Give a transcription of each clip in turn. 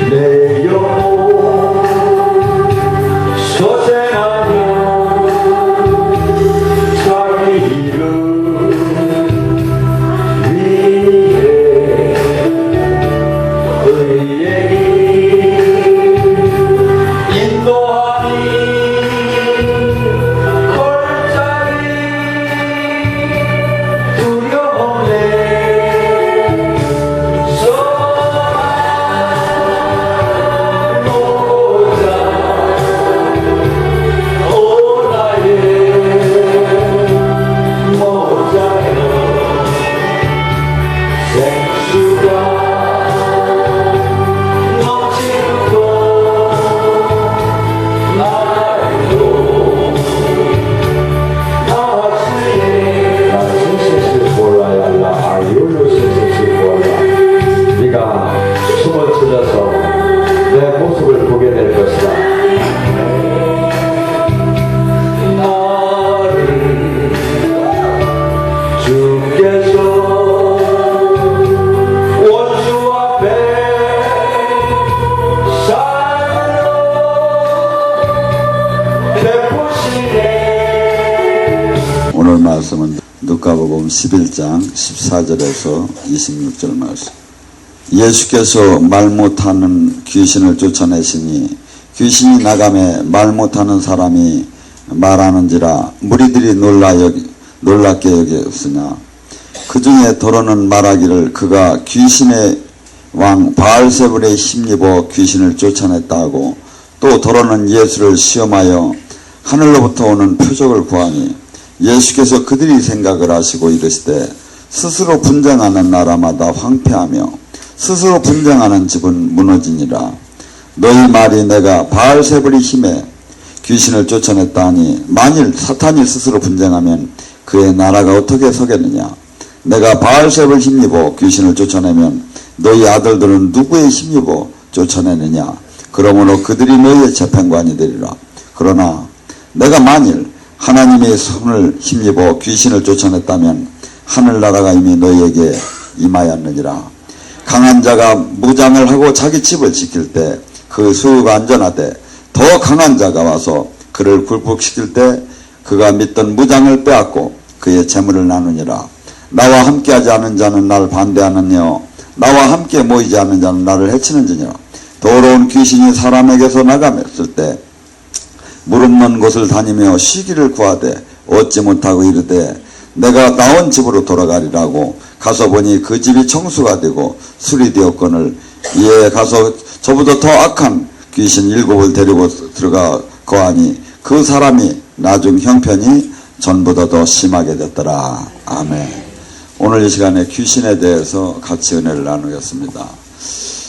내 영혼 소생하며 자기 이름 위에 의의 인도하니 걸자리 두려움에 오늘 말씀은 누가복음 11장 14절에서 26절 말씀. 예수께서 말 못하는 귀신을 쫓아내시니 귀신이 나가매 말 못하는 사람이 말하는지라 무리들이 놀랍게 여겼으나 그 중에 더러는 말하기를 그가 귀신의 왕 바알세불에 힘입어 귀신을 쫓아냈다 하고, 또 더러는 예수를 시험하여 하늘로부터 오는 표적을 구하니 예수께서 그들이 생각을 하시고 이르시되 스스로 분쟁하는 나라마다 황폐하며 스스로 분쟁하는 집은 무너지니라. 너희 말이 내가 바알세불의 힘에 귀신을 쫓아냈다 하니 만일 사탄이 스스로 분쟁하면 그의 나라가 어떻게 서겠느냐. 내가 바알세불 힘입어 귀신을 쫓아내면 너희 아들들은 누구의 힘입어 쫓아내느냐. 그러므로 그들이 너희의 재판관이 되리라. 그러나 내가 만일 하나님의 손을 힘입어 귀신을 쫓아냈다면 하늘나라가 이미 너희에게 임하였느니라. 강한 자가 무장을 하고 자기 집을 지킬 때 그 수유가 안전하되 더 강한 자가 와서 그를 굴복시킬 때 그가 믿던 무장을 빼앗고 그의 재물을 나누니라. 나와 함께하지 않은 자는 나를 반대하느뇨 나와 함께 모이지 않는 자는 나를 해치는지니라. 더러운 귀신이 사람에게서 나가했을 때 무릎먼 곳을 다니며 쉬기를 구하되 얻지 못하고 이르되 내가 나온 집으로 돌아가리라고 가서 보니 그 집이 청수가 되고 술이 되었거늘 이에 가서 저보다 더 악한 귀신 7을 데리고 들어가 거하니 그 사람이 나중 형편이 전보다 더 심하게 됐더라. 아멘. 오늘 이 시간에 귀신에 대해서 같이 은혜를 나누겠습니다.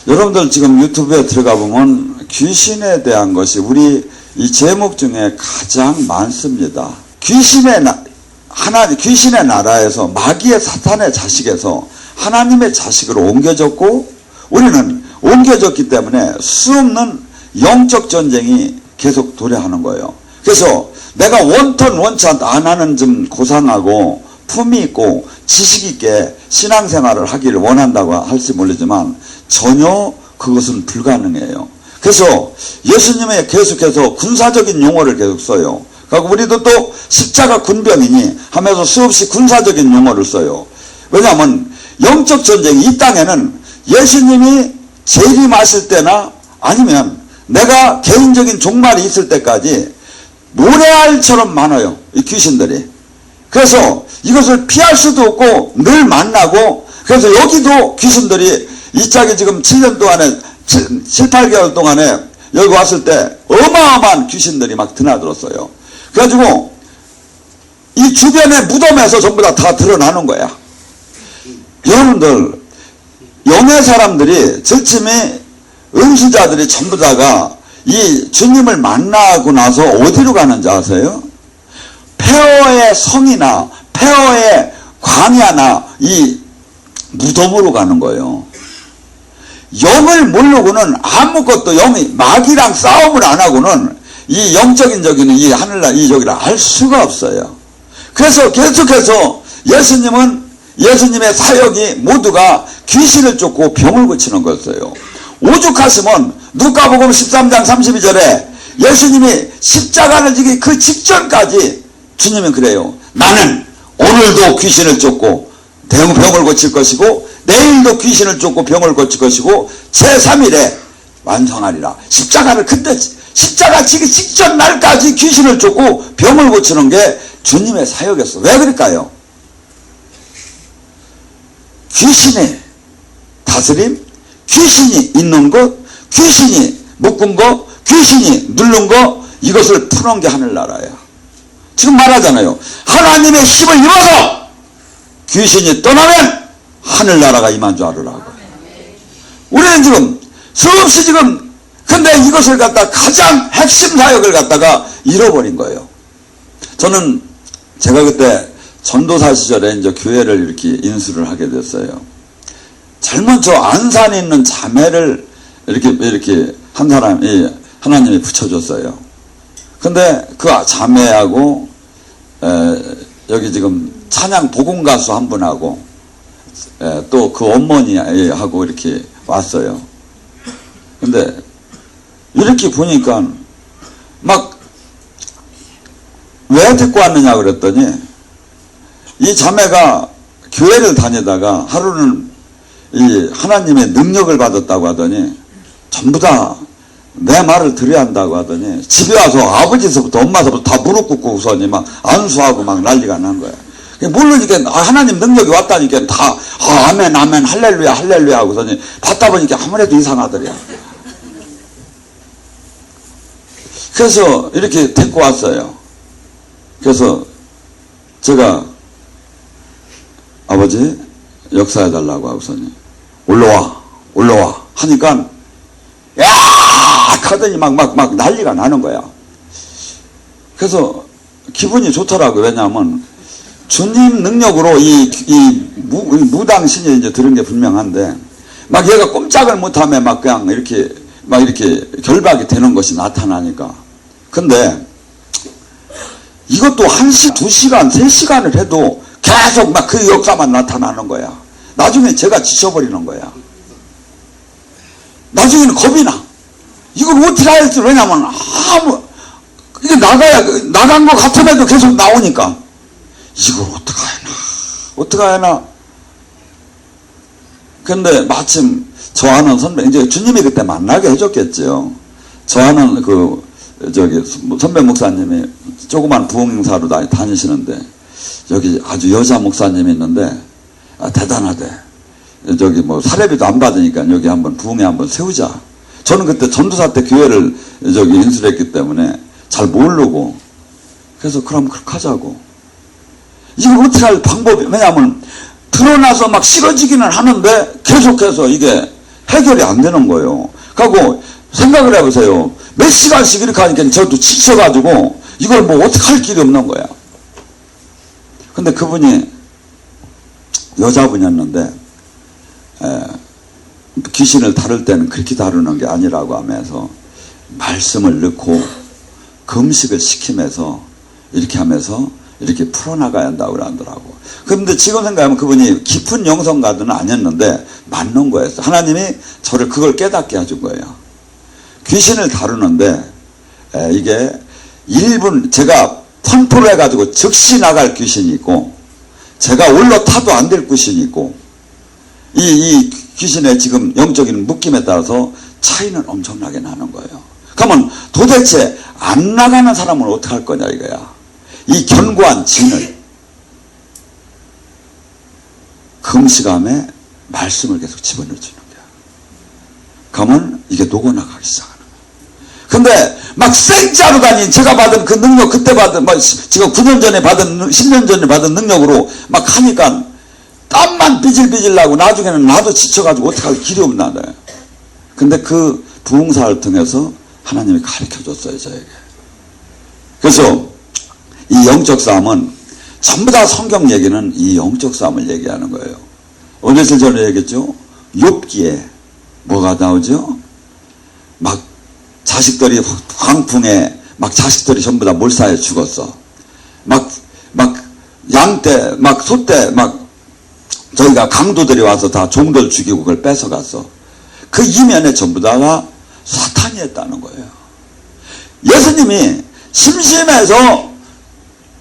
여러분들 지금 유튜브에 들어가 보면 귀신에 대한 것이 우리 이 제목 중에 가장 많습니다. 귀신의 나라에서 마귀의 사탄의 자식에서 하나님의 자식으로 옮겨졌고 우리는 옮겨졌기 때문에 수없는 영적 전쟁이 계속 도래하는 거예요. 그래서 내가 원턴 원치 안 하는 좀 고상하고 품위 있고 지식 있게 신앙생활을 하기를 원한다고 할지 모르지만 전혀 그것은 불가능해요. 그래서 예수님이 계속해서 군사적인 용어를 계속 써요. 그리고 우리도 또 십자가 군병이니 하면서 수없이 군사적인 용어를 써요. 왜냐하면 영적 전쟁이 이 땅에는 예수님이 재림하실 때나 아니면 내가 개인적인 종말이 있을 때까지 노래할처럼 많아요. 이 귀신들이. 그래서 이것을 피할 수도 없고 늘 만나고, 그래서 여기도 귀신들이 이 짝이 지금 7년 동안에 7, 8개월 동안에 여기 왔을 때 어마어마한 귀신들이 막 드나들었어요. 그래가지고 이 주변의 무덤에서 전부 다 드러나는 거야. 여러분들 영의 사람들이 절침이 응시자들이 전부 다가 이 주님을 만나고 나서 어디로 가는지 아세요? 폐허의 성이나 폐허의 광야나 이 무덤으로 가는 거예요. 영을 모르고는 아무것도 영이 마귀랑 싸움을 안 하고는 이 영적인 저기는 이 하늘날 이 저기를 알 수가 없어요. 그래서 계속해서 예수님의 사역이 모두가 귀신을 쫓고 병을 고치는 거였어요. 오죽하시면 누가복음 13장 32절에 예수님이 십자가를 지기 그 직전까지 주님은 그래요. 나는 오늘도 귀신을 쫓고 병을 고칠 것이고 내일도 귀신을 쫓고 병을 고칠 것이고 제3일에 완성하리라. 십자가를 그때 십자가 지기 직전 날까지 귀신을 쫓고 병을 고치는 게 주님의 사역이었어. 왜 그럴까요? 귀신의 다스림, 귀신이 있는 것, 귀신이 묶은 것, 귀신이 누른 것, 이것을 푸는 게 하늘나라야. 지금 말하잖아요. 하나님의 힘을 입어서 귀신이 떠나면 하늘나라가 임한 줄 알으라고. 우리는 지금 수없이 지금 근데 이것을 갖다 가장 핵심 사역을 갖다가 잃어버린 거예요. 저는 제가 그때 전도사 시절에 이제 교회를 이렇게 인수를 하게 됐어요. 제일 먼저 안산에 있는 자매를 이렇게 한 사람이 하나님이 붙여줬어요. 근데 그 자매하고 여기 지금 찬양 복음 가수 한 분하고 또 그 어머니하고 이렇게 왔어요. 근데 이렇게 보니까 막 왜 데리고 왔느냐 그랬더니 이 자매가 교회를 다니다가 하루는 이 하나님의 능력을 받았다고 하더니 전부 다 내 말을 들어야 한다고 하더니 집에 와서 아버지서부터 엄마서부터 다 무릎 꿇고 우선이 막 안수하고 막 난리가 난 거야. 모르니까 하나님 능력이 왔다니까 다 아멘 아멘 할렐루야 할렐루야 하고서니 받다 보니까 아무래도 이상하더래요. 그래서 이렇게 데리고 왔어요. 그래서 제가 아버지 역사해달라고 하고서니 올라와 하니까 야 하더니 막 난리가 나는 거야. 그래서 기분이 좋더라고요. 왜냐하면 주님 능력으로 이 무당신이 이제 들은 게 분명한데 막 얘가 꼼짝을 못하면 막 그냥 이렇게 결박이 되는 것이 나타나니까. 근데 이것도 1시간, 2시간, 3시간을 해도 계속 막 그 역사만 나타나는 거야. 나중에 제가 지쳐버리는 거야. 나중에는 겁이 나. 이걸 어떻게 할지. 왜냐면 이게 나간 것 같음에도 계속 나오니까 이걸 어떻게 하나. 근데 마침 저 아는 선배, 이제 주님이 그때 만나게 해줬겠죠. 저 아는 선배 목사님이 조그만 부흥사로 다니시는데 여기 아주 여자 목사님이 있는데 대단하대. 사례비도 안 받으니까 여기 한번 부흥회 한번 세우자. 저는 그때 전도사 때 교회를 인수를 했기 때문에 잘 모르고 그래서 그럼 그렇게 하자고. 이걸 어떻게 할 방법이, 왜냐하면 드러나서 막 싫어지기는 하는데 계속해서 이게 해결이 안 되는 거예요. 그리고 생각을 해보세요. 몇 시간씩 이렇게 하니까 저도 지쳐가지고 이걸 뭐 어떻게 할 길이 없는 거야. 근데 그분이 여자분이었는데 귀신을 다룰 때는 그렇게 다루는 게 아니라고 하면서 말씀을 넣고 금식을 시키면서 이렇게 하면서 이렇게 풀어나가야 한다고 그러더라고. 그런데 지금 생각하면 그분이 깊은 영성가들은 아니었는데 맞는 거였어. 하나님이 저를 그걸 깨닫게 해준 거예요. 귀신을 다루는데 이게 1분 제가 컨트롤 해가지고 즉시 나갈 귀신이 있고 제가 올라타도 안 될 귀신이 있고 이 귀신의 지금 영적인 묶임에 따라서 차이는 엄청나게 나는 거예요. 그러면 도대체 안 나가는 사람은 어떻게 할 거냐 이거야. 이 견고한 진을 금시감에 말씀을 계속 집어넣어주는 거야. 그러면 이게 녹아나가기 시작하는 거야. 근데 막 생짜로 다닌 제가 받은 그 능력 그때 받은 지금 9년 전에 받은 10년 전에 받은 능력으로 막 하니까 땀만 삐질삐질 나고 나중에는 나도 지쳐가지고 어떻게 할 길이 없나. 근데 그 부흥사를 통해서 하나님이 가르쳐줬어요 저에게. 그래서 이 영적 싸움은 전부 다 성경 얘기는 이 영적 싸움을 얘기하는 거예요. 며칠 전에 얘기했죠. 욥기에 뭐가 나오죠? 막 자식들이 광풍에 막 자식들이 전부 다 몰사해 죽었어. 막 양떼 막 소떼 막 저희가 강도들이 와서 다 종들 죽이고 그걸 뺏어갔어. 그 이면에 전부 다가 사탄이 했다는 거예요. 예수님이 심심해서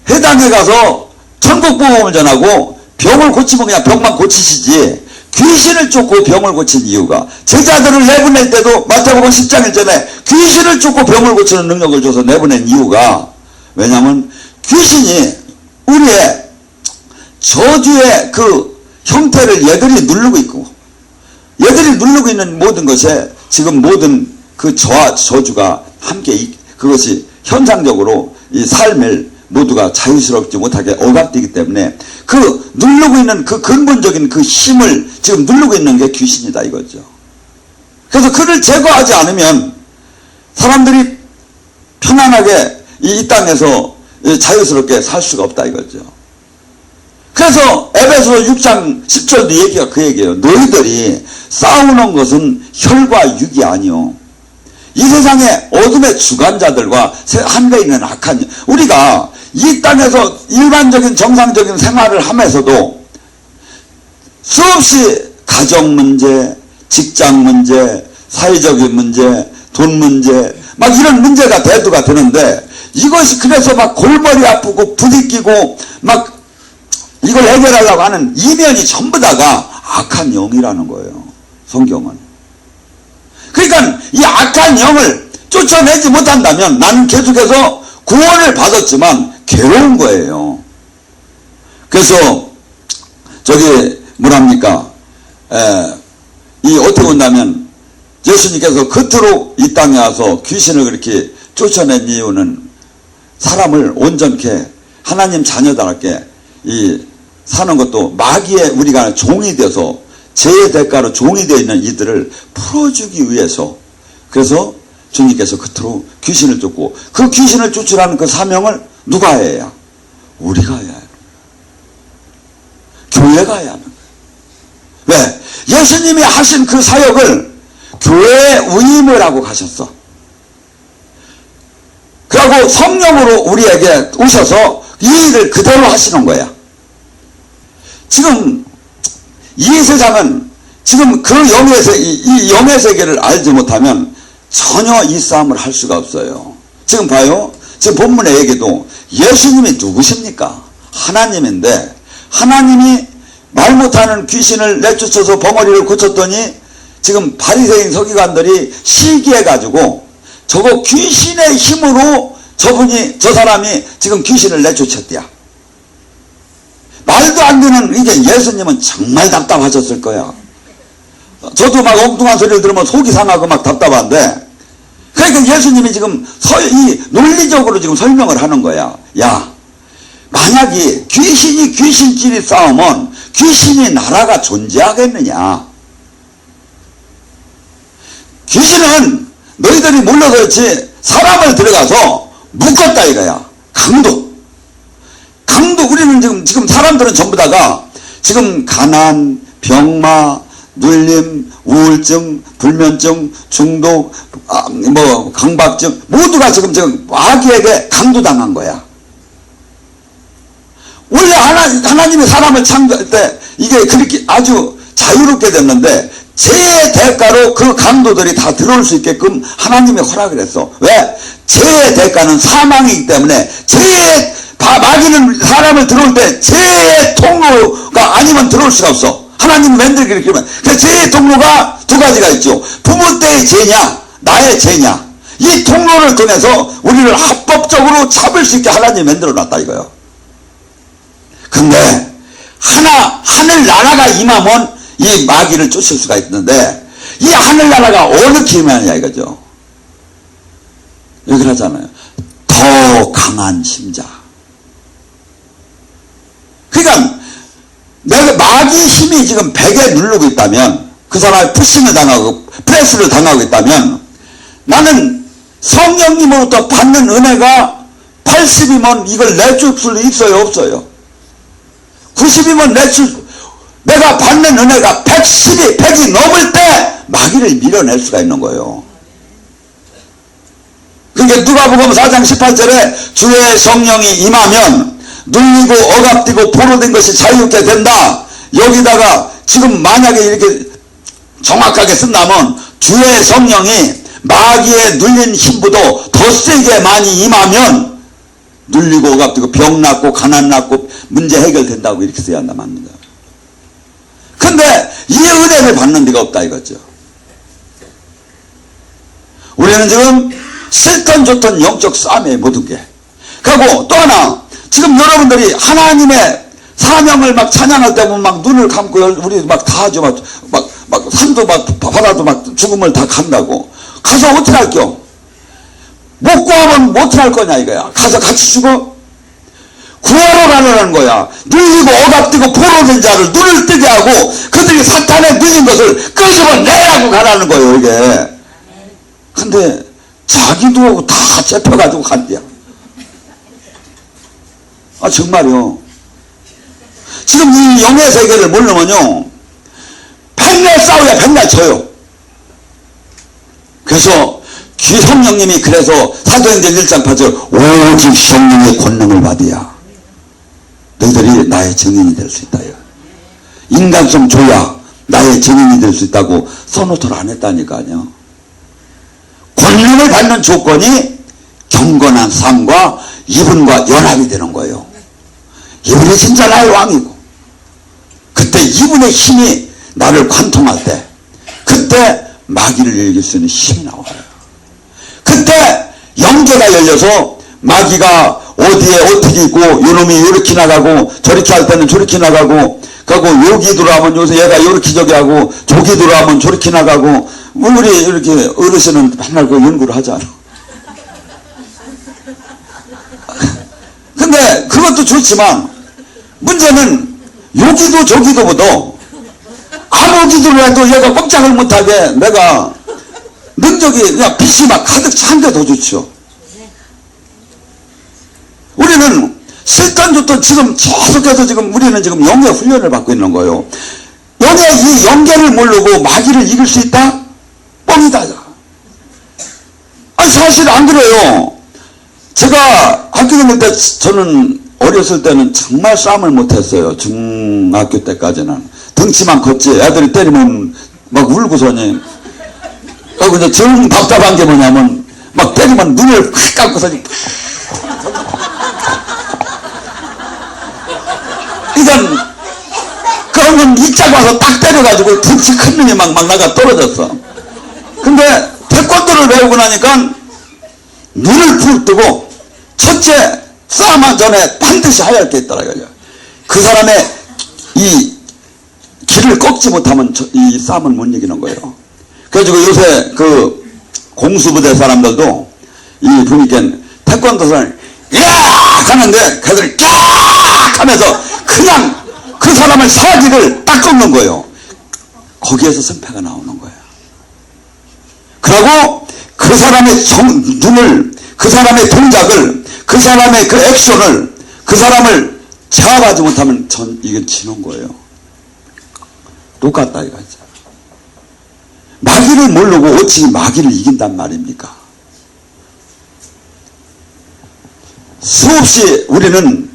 해당에 가서 천국 복음을 전하고 병을 고치면 그냥 병만 고치시지 귀신을 쫓고 병을 고친 이유가 제자들을 내보낼 때도 마태복음 10장 1절에 귀신을 쫓고 병을 고치는 능력을 줘서 내보낸 이유가 왜냐하면 귀신이 우리의 저주의 그 형태를 얘들이 누르고 있고 얘들이 누르고 있는 모든 것에 지금 모든 그 저와 저주가 함께 그것이 현상적으로 이 삶을 모두가 자유스럽지 못하게 억압되기 때문에 그 누르고 있는 그 근본적인 그 힘을 지금 누르고 있는 게 귀신이다 이거죠. 그래서 그를 제거하지 않으면 사람들이 편안하게 이 땅에서 자유스럽게 살 수가 없다 이거죠. 그래서 에베소 6장 10절도 얘기가 그 얘기예요. 너희들이 싸우는 것은 혈과 육이 아니요 이 세상의 어둠의 주관자들과 한데 있는 악한 우리가 이 땅에서 일반적인 정상적인 생활을 하면서도 수없이 가정 문제, 직장 문제, 사회적인 문제, 돈 문제 막 이런 문제가 대두가 되는데 이것이 그래서 막 골머리 아프고 부딪히고 막 이걸 해결하려고 하는 이면이 전부 다가 악한 영이라는 거예요. 성경은. 그러니까 이 악한 영을 쫓아내지 못한다면 나는 계속해서 구원을 받았지만 괴로운 거예요. 그래서 저기 뭐랍니까 이 어떻게 본다면 예수님께서 겉으로 이 땅에 와서 귀신을 그렇게 쫓아낸 이유는 사람을 온전케 하나님 자녀답게 이 사는 것도 마귀의 우리가 종이 되어서 죄의 대가로 종이 되어 있는 이들을 풀어주기 위해서 그래서 주님께서 겉으로 귀신을 쫓고 그 귀신을 쫓으라는 그 사명을 누가 해야? 우리가 해야 해요. 교회가 해야 하는 거예요. 왜? 예수님이 하신 그 사역을 교회에 위임을 하고 가셨어. 그리고 성령으로 우리에게 오셔서 이 일을 그대로 하시는 거야. 지금 이 세상은 지금 그 이 영의 세계를 알지 못하면 전혀 이 싸움을 할 수가 없어요. 지금 봐요. 지금 본문의 얘기도 예수님이 누구십니까? 하나님인데 하나님이 말 못하는 귀신을 내쫓아서 벙어리를 고쳤더니 지금 바리새인 서기관들이 시기해가지고 저거 귀신의 힘으로 저 사람이 지금 귀신을 내쫓았대야. 말도 안 되는 이게 예수님은 정말 답답하셨을 거야. 저도 막 엉뚱한 소리를 들으면 속이 상하고 막 답답한데 그러니까 예수님이 지금 이 논리적으로 지금 설명을 하는 거야. 야, 만약에 귀신이 귀신끼리 싸우면 귀신이 나라가 존재하겠느냐. 귀신은 너희들이 몰라서 그렇지 사람을 들어가서 묶었다 이거야. 강도 우리는 지금 사람들은 전부 다가 지금 가난, 병마, 눌림, 우울증, 불면증, 중독, 강박증 모두가 지금 마귀에게 강도당한 거야. 원래 하나님이 사람을 창조할 때 이게 그렇게 아주 자유롭게 됐는데 죄의 대가로 그 강도들이 다 들어올 수 있게끔 하나님이 허락을 했어. 왜? 죄의 대가는 사망이기 때문에 마귀는 사람을 들어올 때 죄의 통로가 아니면 들어올 수가 없어. 하나님이 맨들 그렇게 하면. 그래서 죄의 통로가 두 가지가 있죠. 부모 때의 죄냐 나의 죄냐 이 통로를 통해서 우리를 합법적으로 잡을 수 있게 하나님이 만들어 놨다 이거예요. 근데 하늘나라가 임하면 이 마귀를 쫓을 수가 있는데 이 하늘나라가 어느 기만이냐 이거죠. 여기 그러잖아요. 더 강한 힘자. 그러니까 내가 마귀 힘이 지금 100에 누르고 있다면 그 사람이 푸싱을 당하고 프레스를 당하고 있다면 나는 성령님으로부터 받는 은혜가 80이면 이걸 내줄 수 있어요 없어요? 90이면 내가 받는 은혜가 100이 넘을 때 마귀를 밀어낼 수가 있는 거예요. 그러니까 누가복음 4장 18절에 주의 성령이 임하면 눌리고 억압되고 포로된 것이 자유롭게 된다. 여기다가 지금 만약에 이렇게 정확하게 쓴다면 주의 성령이 마귀에 눌린 힘보다 더 세게 많이 임하면 눌리고 오갑되고 병 낫고 가난 낫고 문제 해결된다고 이렇게 써야 한다 말입니다. 근데 이 은혜를 받는 데가 없다 이거죠. 우리는 지금 싫던 좋던 영적 싸움에 모든 게. 그리고 또 하나, 지금 여러분들이 하나님의 사명을 막 찬양할 때 보면 막 눈을 감고 우리 막 다 하죠. 막 산도 막 바다도 막 죽음을 다 간다고. 가서 어떻게 할겨? 못 구하면 어떻게 할 거냐 이거야. 가서 같이 죽어? 구하러 가려는 거야. 눌리고 억압되고 포로된 자를 눈을 뜨게 하고 그들이 사탄에 눌린 것을 끄집어내라고 가라는 거예요 이게. 근데 자기도 다 잡혀가지고 간대요. 아 정말요. 지금 이 영의 세계를 모르면요 백날 싸워야 백날 져요. 그래서 성령님이 그래서 사도행전 1장 8절 오직 성령의 권능을 받아야 너희들이 나의 증인이 될 수 있다. 인간성 줘야 나의 증인이 될 수 있다고 선호를 안 했다니까요. 권능을 받는 조건이 경건한 삶과 이분과 연합이 되는 거예요. 이분이 진짜 나의 왕이고 그때 이분의 힘이 나를 관통할 때 그때 마귀를 이길 수 있는 힘이 나와요. 그때 영계가 열려서 마귀가 어디에 어떻게 있고 요놈이 요렇게 나가고 저렇게 할 때는 저렇게 나가고 그리고 여기 들어가면 요새 얘가 요렇게 저기 하고 저기 들어가면 저렇게 나가고 우리 이렇게 어르신은 맨날 그 연구를 하잖아. 근데 그것도 좋지만 문제는 여기도 저기도보다 아무 기도를 해도 얘가 꼼짝을 못하게 내가 능력이 그냥 빛이 막 가득 찬 게 더 좋죠. 우리는 싫던 좋던 지금 계속해서 지금 우리는 지금 영의 훈련을 받고 있는 거예요. 이 영계를 모르고 마귀를 이길 수 있다? 뻥이다. 아니 사실 안 그래요. 제가 학교 다닐 때 저는 어렸을 때는 정말 싸움을 못했어요. 중학교 때까지는 덩치만 컸지 애들이 때리면 막 울고서니 그리고 이제 정 답답한 게 뭐냐면 막 때리면 눈을 확 감고서니 이건 그러면 이짝 와서 딱 때려가지고 덩치 큰 놈이 막 나가 떨어졌어. 근데 태권도를 배우고 나니까 눈을 푹 뜨고 첫째 싸움하기 전에 반드시 해야 할 게 있더라 이거죠. 그 사람의 이 길을 꺾지 못하면 이 싸움은 못 이기는 거예요. 그래가지고 요새 그 공수부대 사람들도 이 보니까 태권도 사람이 야 하는데 걔들이 깍 하면서 그냥 그 사람의 사기를 딱 꺾는 거예요. 거기에서 승패가 나오는 거예요. 그리고 그 사람의 눈을 그 사람의 동작을 그 사람의 그 액션을 그 사람을 제압하지 못하면 이게 지는 거예요. 똑같다 이거죠. 마귀를 모르고 어찌 마귀를 이긴단 말입니까? 수없이 우리는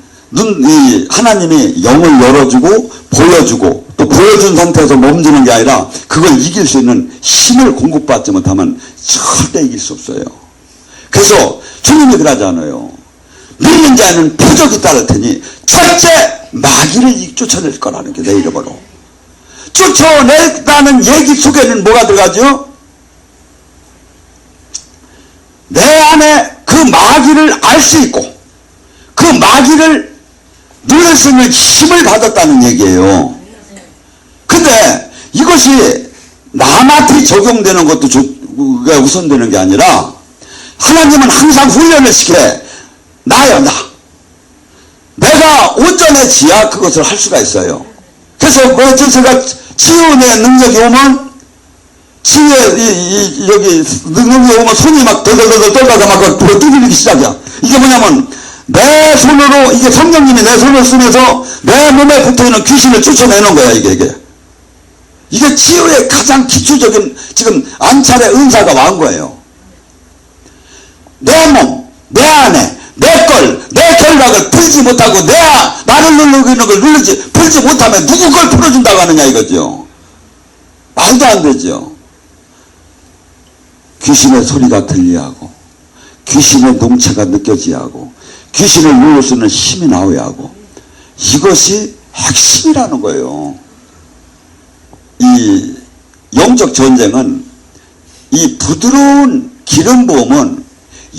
하나님이 영을 열어주고 보여주고 또 보여준 상태에서 멈추는 게 아니라 그걸 이길 수 있는 힘을 공급받지 못하면 절대 이길 수 없어요. 그래서 주님이 그러잖아요. 믿는 자는 표적이 따를 테니 첫째 마귀를 쫓아낼 거라는 게 내 이름으로. 쫓아낸다는 얘기 속에는 뭐가 들어가죠? 내 안에 그 마귀를 알 수 있고 그 마귀를 누릴 수 있는 힘을 받았다는 얘기예요. 근데 이것이 남한테 적용되는 것도 우선되는 게 아니라 하나님은 항상 훈련을 시켜. 나야 나. 내가 온전해지야 그것을 할 수가 있어요. 그래서 제가 치유의 능력이 오면 치유의 여기 능력이 오면 손이 막 덜덜덜 떨다가 막 두드리기 시작이야. 이게 뭐냐면 내 손으로 이게 성령님이 내 손을 쓰면서 내 몸에 붙어있는 귀신을 쫓아내는 거야 이게 치유의 가장 기초적인 지금 안찰의 은사가 와온 거예요. 내 몸, 내 안에 내 결박을 풀지 못하고 나를 누르고 있는 걸 풀지 못하면 누구 걸 풀어준다고 하느냐 이거죠. 말도 안 되죠. 귀신의 소리가 들려야 하고 귀신의 농체가 느껴져야 하고 귀신을 누를 수 있는 힘이 나와야 하고 이것이 핵심이라는 거예요. 이 영적 전쟁은 이 부드러운 기름 부음은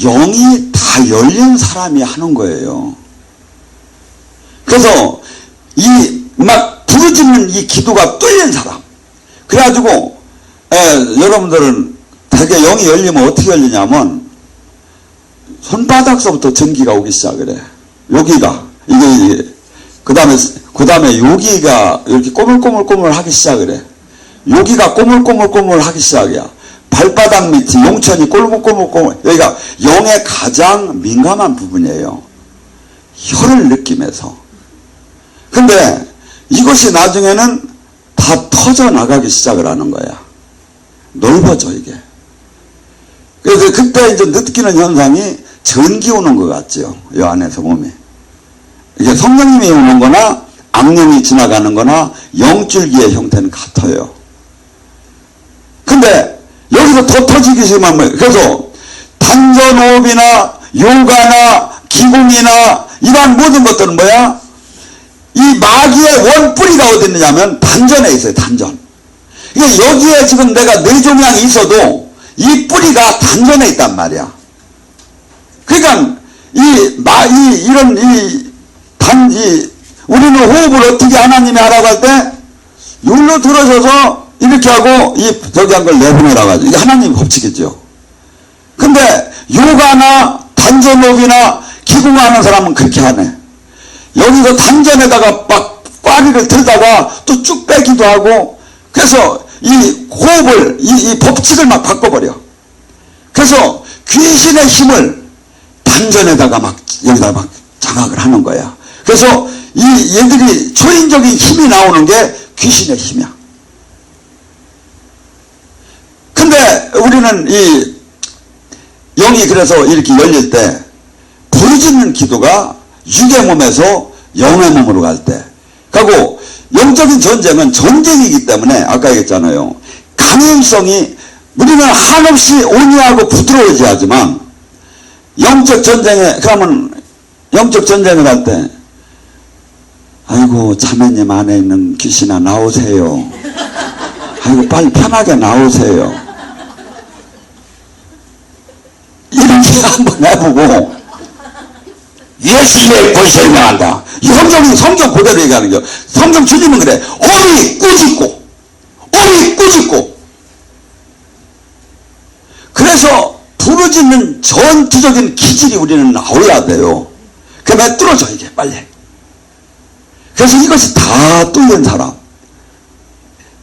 영이 다 열린 사람이 하는 거예요. 그래서 이 막 부르짖는 이 기도가 뚫린 사람. 그래가지고 여러분들은 되게 영이 열리면 어떻게 열리냐면 손바닥서부터 전기가 오기 시작을 해. 여기가 이게 그 다음에 여기가 이렇게 꼬물꼬물꼬물 하기 시작을 해. 여기가 꼬물꼬물꼬물 하기 시작이야. 발바닥 밑이 용천이 꼬물꼬물꼬물. 여기가 영의 가장 민감한 부분이에요. 혀를 느끼면서. 근데 이것이 나중에는 다 터져 나가기 시작을 하는 거야. 넓어져 이게. 그래서 그때 이제 느끼는 현상이 전기 오는 것 같죠. 이 안에서 몸에. 이게 성령님이 오는 거나 악령이 지나가는 거나 영줄기의 형태는 같아요. 근데 여기서 더 터지기 시작하면 뭐예요? 그래서 단전호흡이나 요가나 기공이나 이러한 모든 것들은 뭐야? 이 마귀의 원뿌리가 어디 있느냐면 단전에 있어요. 단전. 그러니까 여기에 지금 내가 뇌종양이 있어도 이 뿌리가 단전에 있단 말이야. 그러니까 우리는 호흡을 어떻게 하나님이 하라고 할 때 여기로 들어서서 이렇게 하고 저기 한 걸 내보내라고 하죠. 이게 하나님 법칙이죠. 근데 요가나 단전호흡이나 기공하는 사람은 그렇게 하네. 여기서 단전에다가 막 꽈리를 들다가 또 쭉 빼기도 하고 그래서 이 호흡을 이 법칙을 막 바꿔버려. 그래서 귀신의 힘을 단전에다가 막 여기다가 막 장악을 하는 거야. 그래서 얘들이 초인적인 힘이 나오는 게 귀신의 힘이야. 근데 우리는 이 영이 그래서 이렇게 열릴 때 부르짖는 기도가 육의 몸에서 영의 몸으로 갈 때. 그리고 영적인 전쟁은 전쟁이기 때문에 아까 얘기했잖아요. 강행성이 우리는 한없이 온유하고 부드러워져야 하지만 영적 전쟁에 할 때 아이고 자매님 안에 있는 귀신아 나오세요. 아이고 빨리 편하게 나오세요. 이렇게 한번 해보고 예수의 권세를 명한다. 이 성경 그대로 얘기하는 거예요. 성경 주님은 그래. 오리 꾸짖고. 그래서 부르짖는 전투적인 기질이 우리는 나와야 돼요. 그러면 뚫어져 이게 빨리. 그래서 이것이 다 뚫린 사람.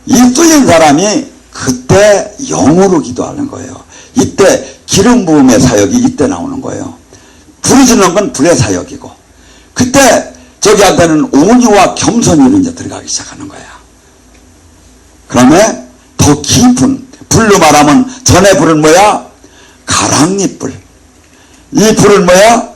이 뚫린 사람이 그때 영으로 기도하는 거예요. 이때 기름 부음의 사역이 이때 나오는 거예요. 부르짖는 건 불의 사역이고 그때 저기한테는 온유와 겸손이 이제 들어가기 시작하는 거야. 그다음에 더 깊은 불로 말하면 전에 불은 뭐야? 가랑잎불. 이 불은 뭐야?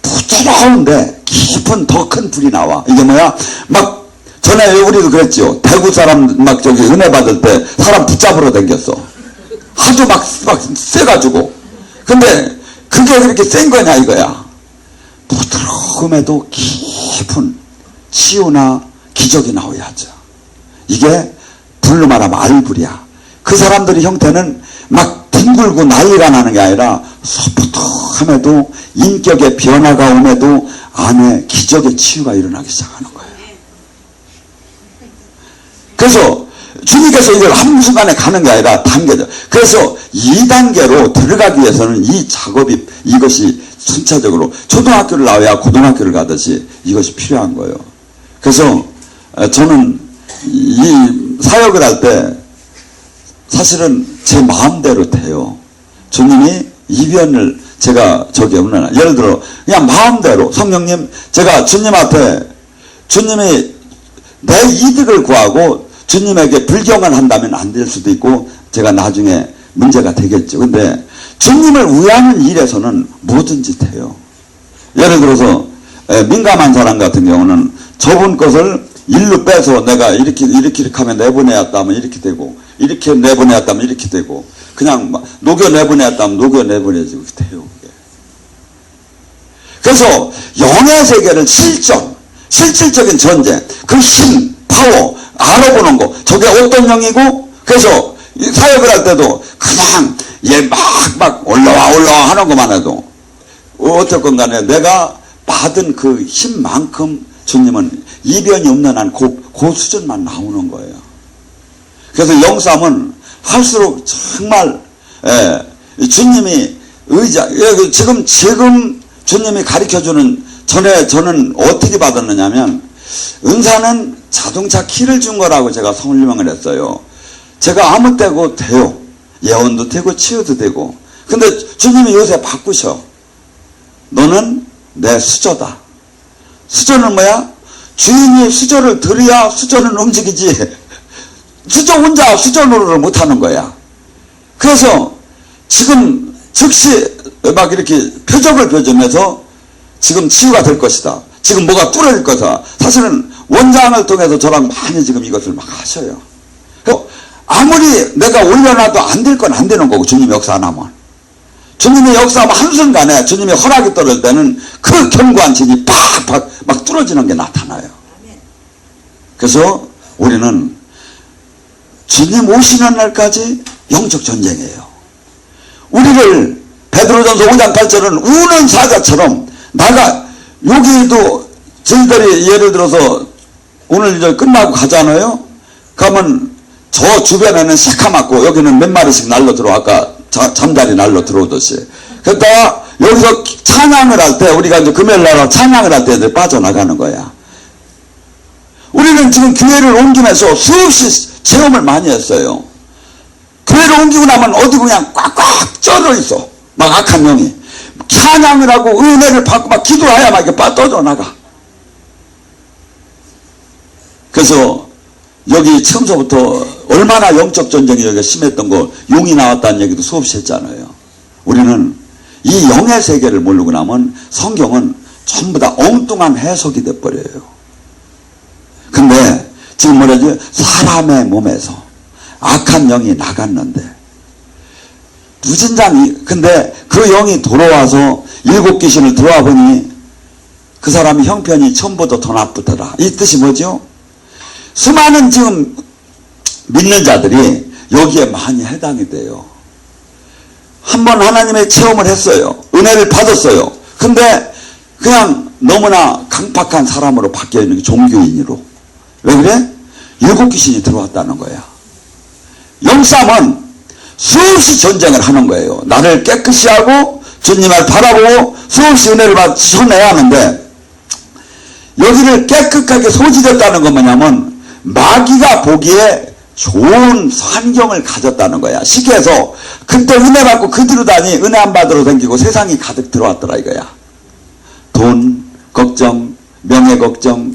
부드러운데 깊은 더 큰 불이 나와. 이게 뭐야? 막 전에 우리도 그랬죠. 대구 사람 막 저기 은혜 받을 때 사람 붙잡으러 다녔어. 하도 막 세가지고. 근데 그게 그렇게 센 거냐 이거야. 부드러움에도 깊은 치유나 기적이 나와야죠. 이게 불로 말하면 알불이야. 그 사람들의 형태는 막 뒹굴고 난리가 나는 게 아니라 소프트함에도 인격의 변화가 오면도 안에 기적의 치유가 일어나기 시작하는 거예요. 그래서 주님께서 이걸 한순간에 가는 게 아니라 단계죠. 그래서 2단계로 들어가기 위해서는 이 작업이 이것이 순차적으로 초등학교를 나와야 고등학교를 가듯이 이것이 필요한 거예요. 그래서 저는 이 사역을 할 때 사실은 제 마음대로 돼요. 주님이 이변을 제가 저기 어느 날 예를 들어 그냥 마음대로 성령님 제가 주님한테 주님이 내 이득을 구하고 주님에게 불경을 한다면 안 될 수도 있고 제가 나중에 문제가 되겠죠. 근데 주님을 위하는 일에서는 뭐든지 돼요. 예를 들어서 민감한 사람 같은 경우는 저분 것을 일로 빼서 내가 이렇게 하면 내보내야 했다면 이렇게 되고 이렇게 내보내야 했다면 이렇게 되고 그냥 막 녹여내보냈다면 녹여내보내지고 돼요. 그게. 그래서 영의 세계를 실질적인 전쟁, 그 힘, 파워 알아보는 거, 저게 어떤 영이고, 그래서 사역을 할 때도 그냥 얘 막 올라와 하는 것만 해도 어쨌건 간에 내가 받은 그 힘만큼 주님은 이변이 없는 한 그 수준만 나오는 거예요. 그래서 영삼은 할수록 정말 주님이 지금 주님이 가르쳐주는 전에 저는 어떻게 받았느냐면 은사는 자동차 키를 준 거라고 제가 설명을 했어요. 제가 아무 때고 돼요. 예언도 되고 치유도 되고. 근데 주님이 요새 바꾸셔. 너는 내 수저다. 수저는 뭐야? 주인이 수저를 들여야 수저는 움직이지. 수저 혼자 수저 노릇을 못하는 거야. 그래서 지금 즉시 막 이렇게 표적을 펴주면서 지금 치유가 될 것이다. 지금 뭐가 뚫어질 것이다. 사실은 원장을 통해서 저랑 많이 지금 이것을 막 하셔요. 아무리 내가 올려놔도 안 될 건 안 되는 거고, 주님 역사 안 하면. 주님의 역사하면 한순간에 주님의 허락이 떨어질 때는 그 견고한 진이 팍팍 막 뚫어지는 게 나타나요. 그래서 우리는 주님 오시는 날까지 영적 전쟁이에요. 우리를 베드로전서 5장 8절은 우는 사자처럼 여기도 저희들이 예를 들어서 오늘 이제 끝나고 가잖아요. 가면 저 주변에는 새카맣고 여기는 몇 마리씩 날로 들어와. 아까 잠자리 날로 들어오듯이. 그러다가 여기서 찬양을 할 때, 우리가 이제 금요일날 찬양을 할 때 빠져나가는 거야. 우리는 지금 교회를 옮기면서 수없이 체험을 많이 했어요. 교회를 옮기고 나면 어디 그냥 꽉꽉 쩔어 있어. 막 악한 영이. 찬양을 하고 은혜를 받고 막 기도해야 막 이렇게 빠져나가. 그래서 여기 처음서부터 얼마나 영적 전쟁이 여기가 심했던 거, 용이 나왔다는 얘기도 수없이 했잖아요. 우리는 이 영의 세계를 모르고 나면 성경은 전부 다 엉뚱한 해석이 돼버려요. 근데 지금 뭐라지? 사람의 몸에서 악한 영이 나갔는데 무진장이, 근데 그 영이 돌아와서 7 귀신을 들어와 보니 그 사람이 형편이 처음보다 더 나쁘더라. 이 뜻이 뭐죠? 수많은 지금 믿는 자들이 여기에 많이 해당이 돼요. 한번 하나님의 체험을 했어요. 은혜를 받았어요. 근데 그냥 너무나 강팍한 사람으로 바뀌어 있는 게 종교인으로. 왜 그래? 7 귀신이 들어왔다는 거야. 영삼은 수없이 전쟁을 하는 거예요. 나를 깨끗이 하고 주님을 바라보고 수없이 은혜를 받아내야 하는데, 여기를 깨끗하게 소지됐다는 건 뭐냐면 마귀가 보기에 좋은 환경을 가졌다는 거야. 쉽게 해서 그때 은혜 받고 그 뒤로 다니 은혜 안 받으러 다니고 세상이 가득 들어왔더라 이거야. 돈 걱정, 명예 걱정,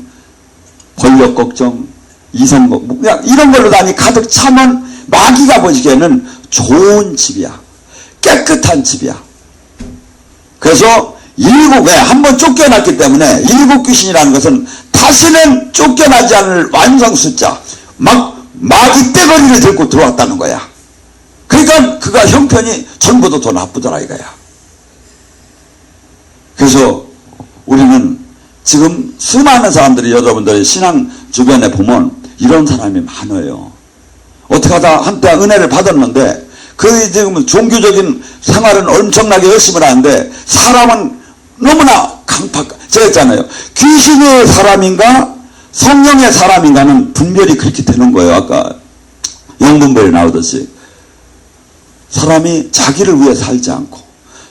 권력 걱정, 이성 걱정, 그냥 이런 걸로 다니 가득 차면 마귀가 보시기에는 좋은 집이야. 깨끗한 집이야. 그래서 왜 한번 쫓겨났기 때문에 7 귀신이라는 것은 다시는 쫓겨나지 않을 완성 숫자, 마귀 떼거리를 들고 들어왔다는 거야. 그러니까 그가 형편이 전보다 더 나쁘더라 이거야. 그래서 우리는 지금 수많은 사람들이, 여러분들의 신앙 주변에 보면 이런 사람이 많아요. 어떻게 하다 한때 은혜를 받았는데 그 지금 종교적인 생활은 엄청나게 열심히 하는데 사람은 너무나 제가 했잖아요. 귀신의 사람인가 성령의 사람인가는 분별이 그렇게 되는 거예요. 아까 영분별이 나오듯이 사람이 자기를 위해 살지 않고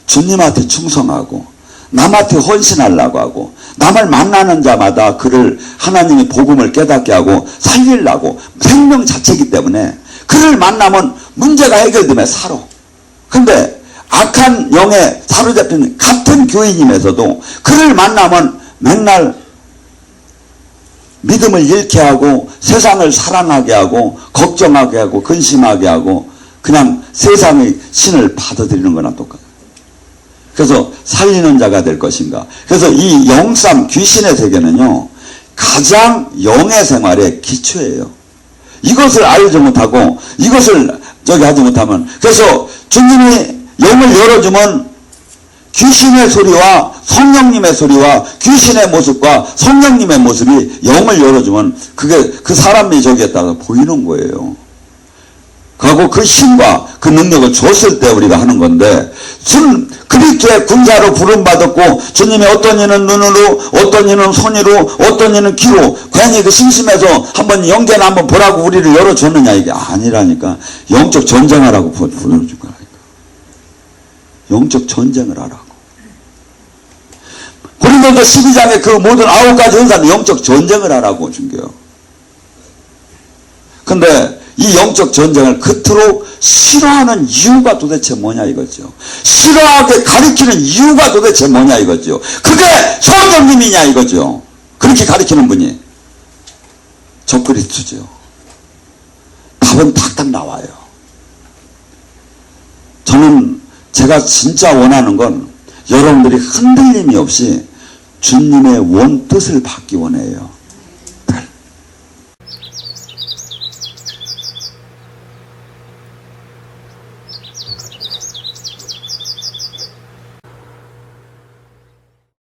주님한테 충성하고 남한테 헌신하려고 하고 남을 만나는 자마다 그를 하나님의 복음을 깨닫게 하고 살리려고 생명 자체이기 때문에 그를 만나면 문제가 해결되면 살아. 근데 악한 영에 사로잡힌 같은 교인임에서도 그를 만나면 맨날 믿음을 잃게 하고 세상을 사랑하게 하고 걱정하게 하고 근심하게 하고 그냥 세상의 신을 받아들이는 거나 똑같아요. 그래서 살리는 자가 될 것인가. 그래서 이 영삼 귀신의 세계는요 가장 영의 생활의 기초예요. 이것을 알지 못하고 이것을 저기 하지 못하면. 그래서 주님이 영을 열어주면 귀신의 소리와 성령님의 소리와 귀신의 모습과 성령님의 모습이 영을 열어주면 그게 그 사람이 저기에다가 보이는 거예요. 그리고 그 힘과 그 능력을 줬을 때 우리가 하는 건데, 그렇게 군사로 부름받았고, 주님이 어떤 이는 눈으로, 어떤 이는 손으로, 어떤 이는 귀로, 괜히 그 심심해서 한번 영계나 한번 보라고 우리를 열어줬느냐, 이게 아니라니까. 영적 전쟁하라고 불러준 거라니까. 영적 전쟁을 하라고. 고린도서 12장에 그 모든 9가지 은사는 영적 전쟁을 하라고 준 거예요. 근데 이 영적 전쟁을 그토록 싫어하는 이유가 도대체 뭐냐 이거죠. 싫어하게 가리키는 이유가 도대체 뭐냐 이거죠. 그게 성령님이냐 이거죠. 그렇게 가리키는 분이 적그리스도죠. 답은 탁탁 나와요. 저는 제가 진짜 원하는 건 여러분들이 흔들림이 없이 주님의 원뜻을 받기 원해요.